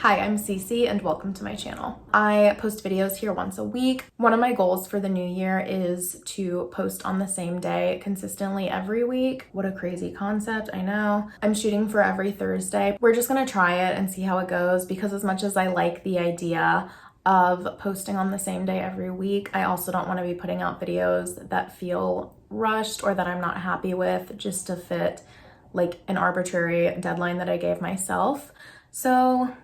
Hi, I'm Cece and welcome to my channel. I post videos here once a week. One of my goals for the new year is to post on the same day consistently every week. What a crazy concept, I know. I'm shooting for every Thursday. We're just gonna try it and see how it goes because as much as I like the idea of posting on the same day every week, I also don't want to be putting out videos that feel rushed or that I'm not happy with just to fit like an arbitrary deadline that I gave myself. So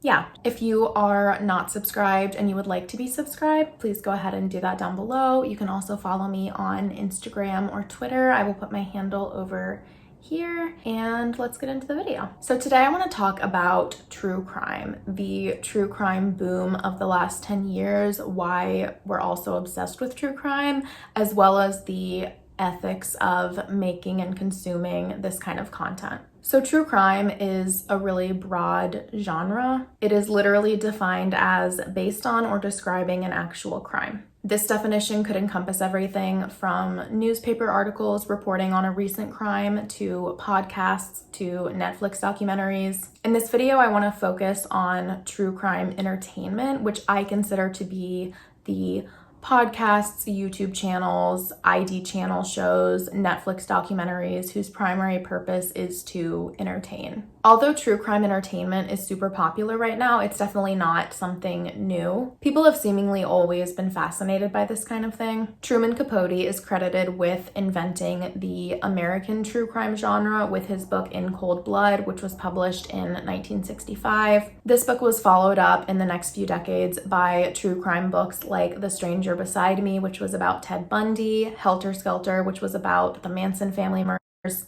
yeah, if you are not subscribed and you would like to be subscribed, please go ahead and do that down below. You can also follow me on Instagram or Twitter. I will put my handle over here and let's get into the video. So today I want to talk about true crime, the true crime boom of the last 10 years, why we're all so obsessed with true crime, as well as the ethics of making and consuming this kind of content. So true crime is a really broad genre. It is literally defined as based on or describing an actual crime. This definition could encompass everything from newspaper articles reporting on a recent crime to podcasts to Netflix documentaries. In this video, I want to focus on true crime entertainment, which I consider to be the podcasts, YouTube channels, ID channel shows, Netflix documentaries whose primary purpose is to entertain. Although true crime entertainment is super popular right now, it's definitely not something new. People have seemingly always been fascinated by this kind of thing. Truman Capote is credited with inventing the American true crime genre with his book In Cold Blood, which was published in 1965. This book was followed up in the next few decades by true crime books like The Stranger Beside Me, which was about Ted Bundy, Helter Skelter, which was about the Manson family murders.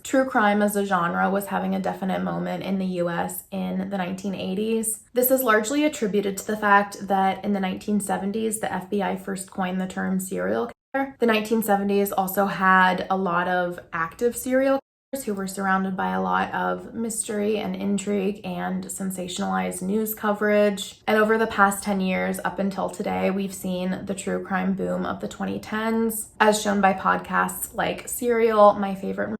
True crime as a genre was having a definite moment in the US in the 1980s. This is largely attributed to the fact that in the 1970s, the FBI first coined the term serial killer. The 1970s also had a lot of active serial killers who were surrounded by a lot of mystery and intrigue and sensationalized news coverage. And over the past 10 years up until today, we've seen the true crime boom of the 2010s, as shown by podcasts like Serial, My Favorite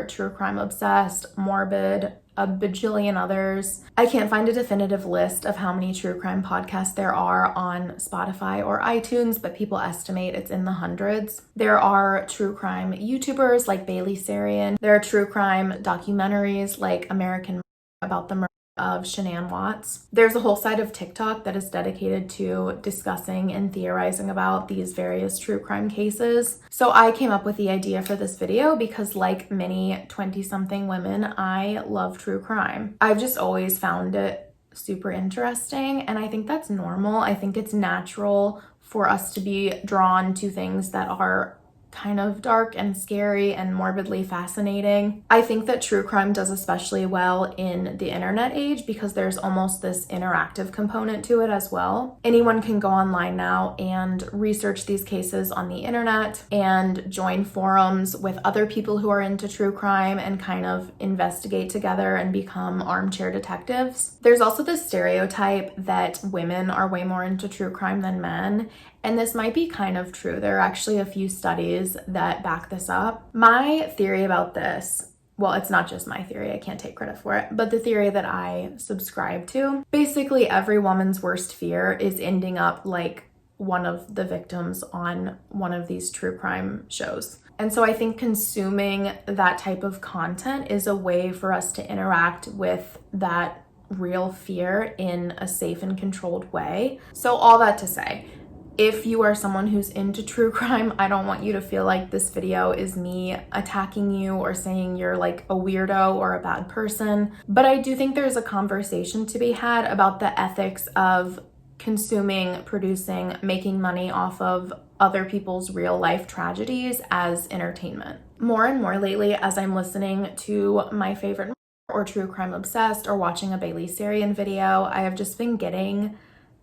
True Crime Obsessed, Morbid, a bajillion others. I can't find a definitive list of how many true crime podcasts there are on Spotify or iTunes, but people estimate it's in the hundreds. There are true crime YouTubers like Bailey Sarian. There are true crime documentaries like American about the murder of Shanann Watts. There's a whole side of TikTok that is dedicated to discussing and theorizing about these various true crime cases. So I came up with the idea for this video because like many 20-something women, I love true crime. I've just always found it super interesting and I think that's normal. I think it's natural for us to be drawn to things that are kind of dark and scary and morbidly fascinating. I think that true crime does especially well in the internet age because there's almost this interactive component to it as well. Anyone can go online now and research these cases on the internet and join forums with other people who are into true crime and kind of investigate together and become armchair detectives. There's also this stereotype that women are way more into true crime than men. And this might be kind of true. There are actually a few studies that back this up. My theory about this, well, it's not just my theory, I can't take credit for it, but the theory that I subscribe to, basically every woman's worst fear is ending up like one of the victims on one of these true crime shows. And so I think consuming that type of content is a way for us to interact with that real fear in a safe and controlled way. So all that to say, if you are someone who's into true crime, I don't want you to feel like this video is me attacking you or saying you're like a weirdo or a bad person. But I do think there's a conversation to be had about the ethics of consuming, producing, making money off of other people's real life tragedies as entertainment. More and more lately, as I'm listening to My Favorite or True Crime Obsessed or watching a Bailey Sarian video, I have just been getting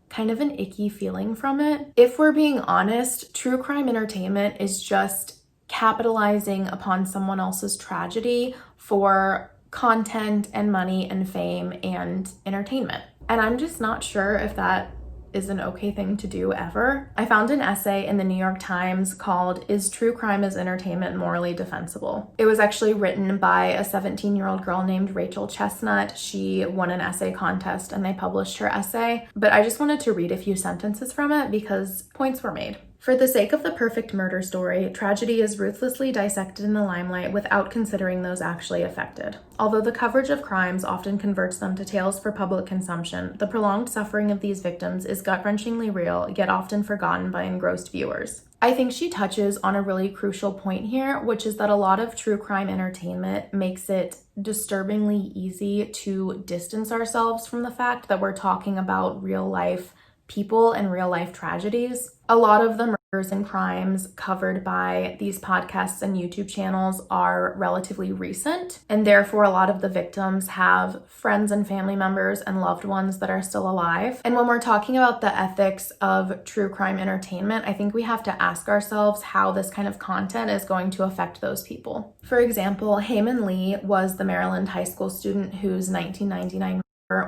kind of an icky feeling from it. If we're being honest, true crime entertainment is just capitalizing upon someone else's tragedy for content and money and fame and entertainment. And I'm just not sure if that is an okay thing to do ever. I found an essay in the New York Times called "Is True Crime as Entertainment Morally Defensible?" It was actually written by a 17-year-old girl named Rachel Chestnut. She won an essay contest and they published her essay, but I just wanted to read a few sentences from it because points were made. For the sake of the perfect murder story, tragedy is ruthlessly dissected in the limelight without considering those actually affected. Although the coverage of crimes often converts them to tales for public consumption, the prolonged suffering of these victims is gut-wrenchingly real, yet often forgotten by engrossed viewers. I think she touches on a really crucial point here, which is that a lot of true crime entertainment makes it disturbingly easy to distance ourselves from the fact that we're talking about real life people and real life tragedies. A lot of the murders and crimes covered by these podcasts and YouTube channels are relatively recent, and therefore a lot of the victims have friends and family members and loved ones that are still alive. And when we're talking about the ethics of true crime entertainment, I think we have to ask ourselves how this kind of content is going to affect those people. For example, Hae Min Lee was the Maryland high school student whose 1999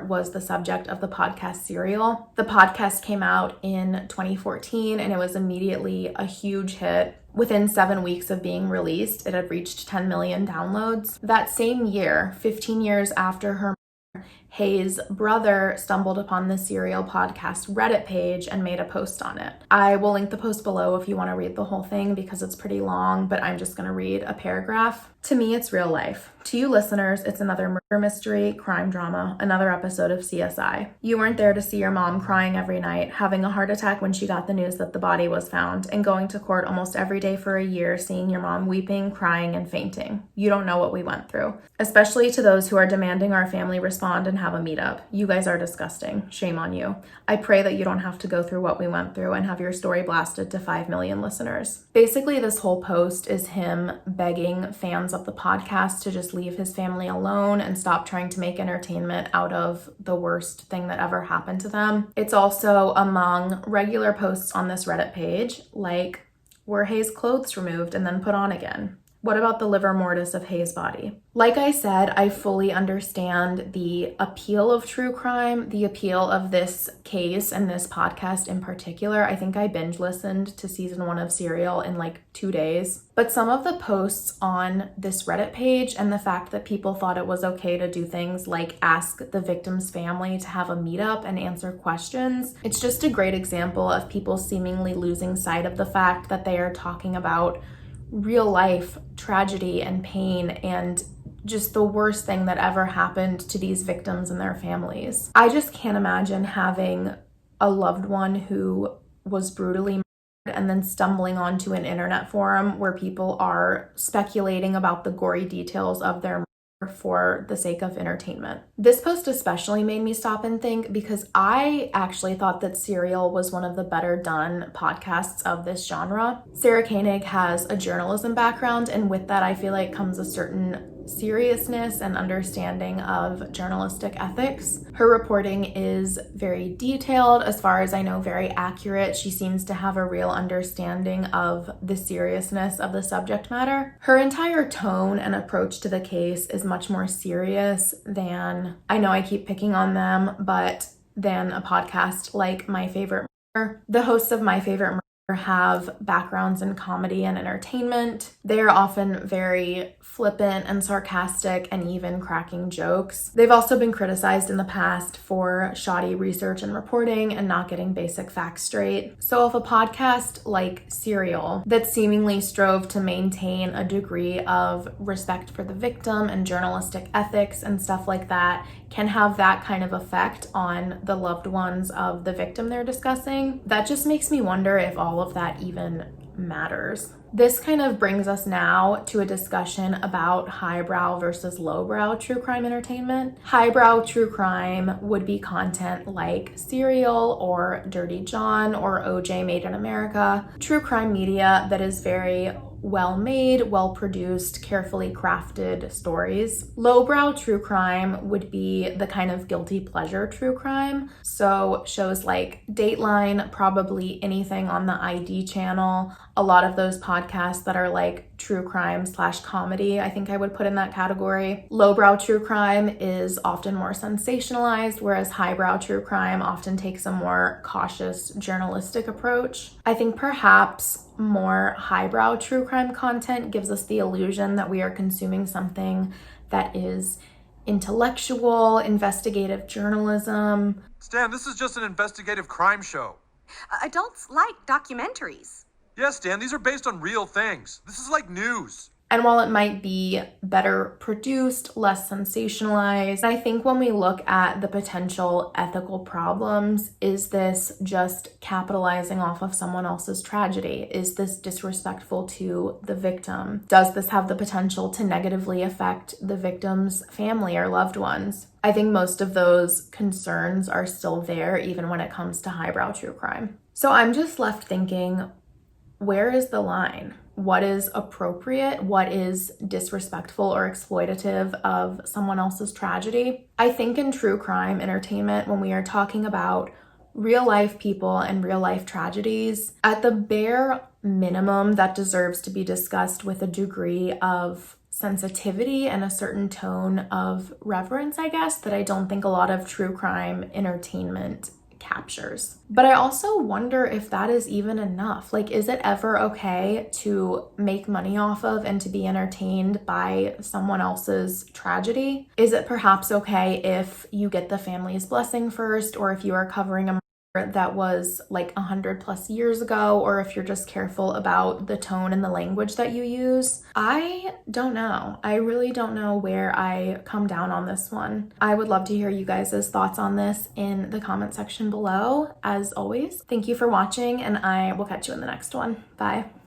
was the subject of the podcast Serial. The podcast came out in 2014 and it was immediately a huge hit. Within 7 weeks of being released, it had reached 10 million downloads. That same year, 15 years after her murder, Hae's brother stumbled upon the Serial podcast Reddit page and made a post on it. I will link the post below if you want to read the whole thing because it's pretty long, but I'm just going to read a paragraph. To me, it's real life. To you listeners, it's another murder mystery, crime drama, another episode of CSI. You weren't there to see your mom crying every night, having a heart attack when she got the news that the body was found, and going to court almost every day for a year, seeing your mom weeping, crying, and fainting. You don't know what we went through. Especially to those who are demanding our family respond and have a meetup. You guys are disgusting. Shame on you. I pray that you don't have to go through what we went through and have your story blasted to 5 million listeners. Basically, this whole post is him begging fans of the podcast to just leave his family alone and stop trying to make entertainment out of the worst thing that ever happened to them. It's also among regular posts on this Reddit page, like, were Hae's clothes removed and then put on again? What about the livor mortis of Hae's body? Like I said, I fully understand the appeal of true crime, the appeal of this case and this podcast in particular. I think I binge listened to season 1 of Serial in like 2 days. But some of the posts on this Reddit page and the fact that people thought it was okay to do things like ask the victim's family to have a meetup and answer questions, it's just a great example of people seemingly losing sight of the fact that they are talking about real life tragedy and pain and just the worst thing that ever happened to these victims and their families. I just can't imagine having a loved one who was brutally murdered and then stumbling onto an internet forum where people are speculating about the gory details of their murder for the sake of entertainment. This post especially made me stop and think because I actually thought that Serial was one of the better done podcasts of this genre. Sarah Koenig has a journalism background, and with that I feel like comes a certain seriousness and understanding of journalistic ethics. Her reporting is very detailed, as far as I know, very accurate. She seems to have a real understanding of the seriousness of the subject matter. Her entire tone and approach to the case is much more serious than, I know I keep picking on them, but than a podcast like My Favorite Murder. The hosts of My Favorite Murder have backgrounds in comedy and entertainment. They are often very flippant and sarcastic and even cracking jokes. They've also been criticized in the past for shoddy research and reporting and not getting basic facts straight. So if a podcast like Serial that seemingly strove to maintain a degree of respect for the victim and journalistic ethics and stuff like that can have that kind of effect on the loved ones of the victim they're discussing, that just makes me wonder if all of that even matters. This kind of brings us now to a discussion about highbrow versus lowbrow true crime entertainment. Highbrow true crime would be content like Serial or Dirty John or OJ Made in America. True crime media that is very well made, well produced, carefully crafted stories. Lowbrow true crime would be the kind of guilty pleasure true crime. So shows like Dateline, probably anything on the ID channel, a lot of those podcasts that are like true crime / comedy, I think I would put in that category. Lowbrow true crime is often more sensationalized, whereas highbrow true crime often takes a more cautious journalistic approach. I think perhaps more highbrow true crime content gives us the illusion that we are consuming something that is intellectual, investigative journalism. Stan, this is just an investigative crime show. Adults like documentaries. Yes, Stan, these are based on real things. This is like news. And while it might be better produced, less sensationalized, I think when we look at the potential ethical problems, is this just capitalizing off of someone else's tragedy? Is this disrespectful to the victim? Does this have the potential to negatively affect the victim's family or loved ones? I think most of those concerns are still there, even when it comes to highbrow true crime. So I'm just left thinking, where is the line? What is appropriate? What is disrespectful or exploitative of someone else's tragedy? I think in true crime entertainment, when we are talking about real life people and real life tragedies, at the bare minimum, that deserves to be discussed with a degree of sensitivity and a certain tone of reverence, I guess, that I don't think a lot of true crime entertainment captures. But I also wonder if that is even enough. Like, is it ever okay to make money off of and to be entertained by someone else's tragedy? Is it perhaps okay if you get the family's blessing first, or if you are covering a murder that was like 100+ years ago, or if you're just careful about the tone and the language that you use? I don't know. I really don't know where I come down on this one. I would love to hear you guys' thoughts on this in the comment section below. As always, thank you for watching, and I will catch you in the next one. Bye.